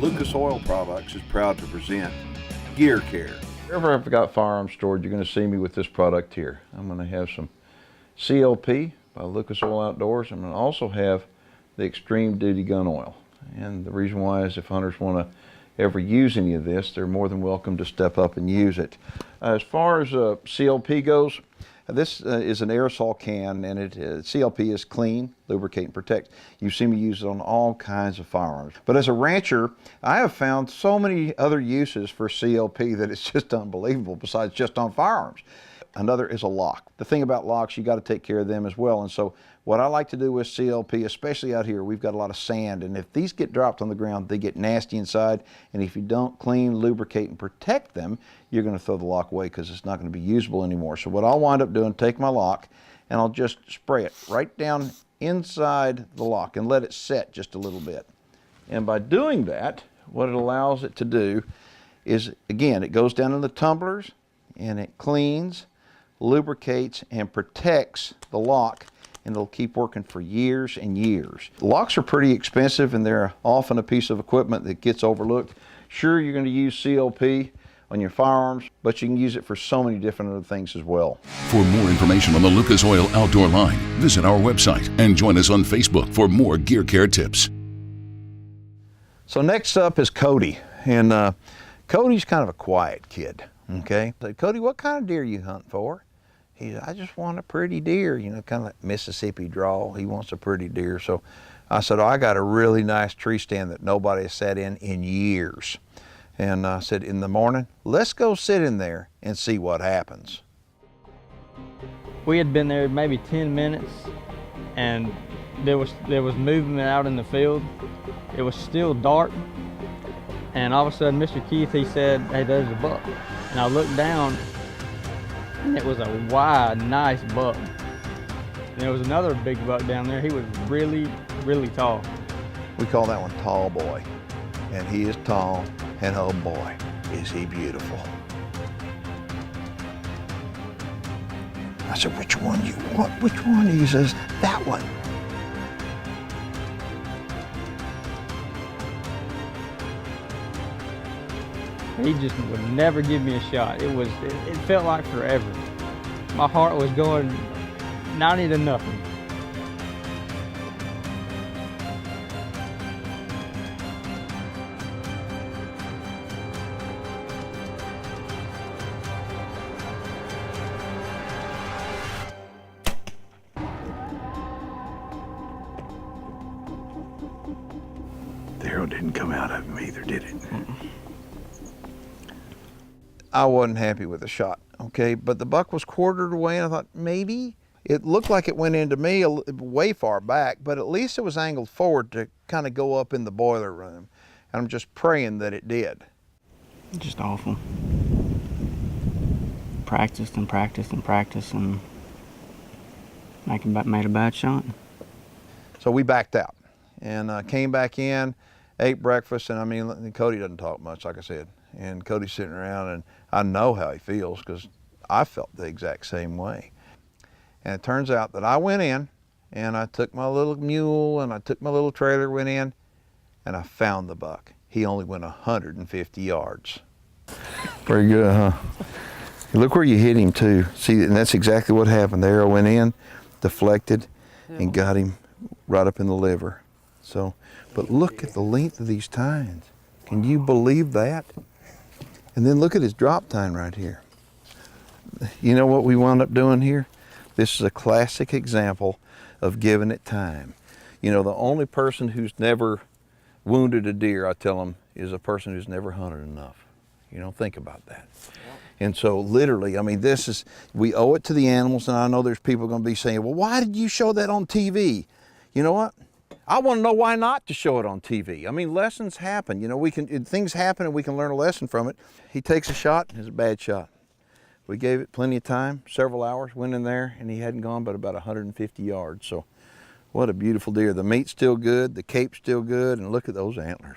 Lucas Oil Products is proud to present Gear Care. Wherever I've got firearms stored, you're going to see me with this product here. I'm going to have some CLP by Lucas Oil Outdoors. I'm going to also have the Extreme Duty Gun Oil. And the reason why is if hunters want to ever use any of this, they're more than welcome to step up and use it. As far as CLP goes, this is an aerosol can, and CLP is clean, lubricate, and protect. You've seen me use it on all kinds of firearms. But as a rancher, I have found so many other uses for CLP that it's just unbelievable besides just on firearms. Another is a lock. The thing about locks, you got to take care of them as well. And so what I like to do with CLP, especially out here, we've got a lot of sand, and if these get dropped on the ground, they get nasty inside, and if you don't clean, lubricate, and protect them, you're going to throw the lock away because it's not going to be usable anymore. So what I'll wind up doing, take my lock, and I'll just spray it right down inside the lock and let it set just a little bit. And by doing that, what it allows it to do is, again, it goes down in the tumblers, and it cleans, lubricates, and protects the lock, and it'll keep working for years and years. Locks are pretty expensive, and they're often a piece of equipment that gets overlooked. Sure, you're going to use CLP on your firearms, but you can use it for so many different other things as well. For more information on the Lucas Oil Outdoor line, visit our website and join us on Facebook for more gear care tips. So next up is Cody, and Cody's kind of a quiet kid, okay? I said, Cody, what kind of deer you hunt for? He said, I just want a pretty deer, you know, kind of like Mississippi drawl. He wants a pretty deer. So I said, oh, I got a really nice tree stand that nobody has sat in years. And I said, in the morning, let's go sit in there and see what happens. We had been there maybe 10 minutes, and there was movement out in the field. It was still dark, and all of a sudden Mr. Keith, he said, hey, there's a buck. And I looked down, and it was a wide, nice buck. And there was another big buck down there. He was really, really tall. We call that one Tall Boy. And he is tall, and oh boy, is he beautiful. I said, which one do you want? Which one? He says, that one. He just would never give me a shot. It felt like forever. My heart was going 90 to nothing. The arrow didn't come out of him either, did it? I wasn't happy with the shot, okay? But the buck was quartered away, and I thought, maybe? It looked like it went into me way far back, but at least it was angled forward to kind of go up in the boiler room. And I'm just praying that it did. Just awful. Practiced and practiced and practiced, and made a bad shot. So we backed out and came back in, ate breakfast, and I mean, Cody doesn't talk much, like I said. And Cody's sitting around, and I know how he feels because I felt the exact same way. And it turns out that I went in, and I took my little mule, and I took my little trailer, went in, and I found the buck. He only went 150 yards. Pretty good, huh? Look where you hit him too. See, and that's exactly what happened. The arrow went in, deflected, and got him right up in the liver. So, but look at the length of these tines. Can you believe that? And then look at his drop tine right here. You know what we wound up doing here? This is a classic example of giving it time. You know, the only person who's never wounded a deer, I tell them, is a person who's never hunted enough. You know, think about that. And so literally, I mean, we owe it to the animals, and I know there's people going to be saying, well, why did you show that on TV? You know what? I want to know why not to show it on TV. I mean, lessons happen. You know, things happen and we can learn a lesson from it. He takes a shot, and it's a bad shot. We gave it plenty of time, several hours, went in there, and he hadn't gone but about 150 yards. So what a beautiful deer. The meat's still good, the cape's still good, and look at those antlers.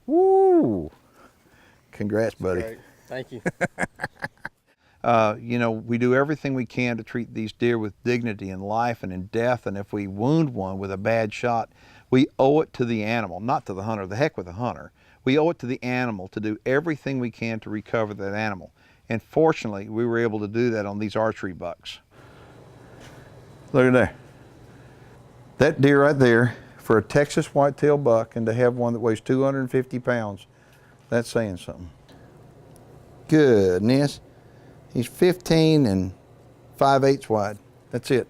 Woo! Congrats, buddy. Great. Thank you. You know, we do everything we can to treat these deer with dignity in life and in death, and if we wound one with a bad shot, We owe it to the animal, not to the hunter. The heck with the hunter. We owe it to the animal to do everything we can to recover that animal. And fortunately, we were able to do that on these archery bucks. Look at there. That deer right there, for a Texas whitetail buck, and to have one that weighs 250 pounds, that's saying something. Goodness. He's 15 and 5/8 wide. That's it.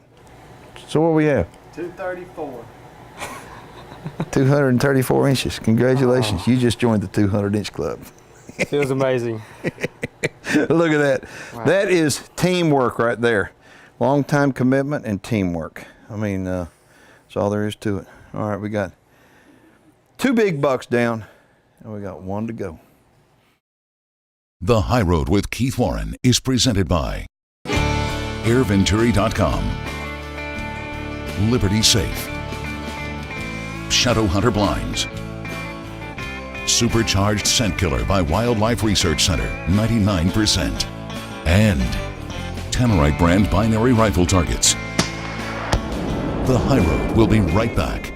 So what we have? 234. 234 inches. Congratulations. You just joined the 200-inch club. Feels amazing. Look at that. Wow. That is teamwork right there. Long time commitment and teamwork. I mean, that's all there is to it. All right, we got 2 big bucks down, and we got 1 to go. The High Road with Keith Warren is presented by AirVenturi.com, Liberty Safe, Shadow Hunter Blinds, Supercharged Scent Killer by Wildlife Research Center, 99%, and Tannerite brand binary rifle targets. The High Road will be right back.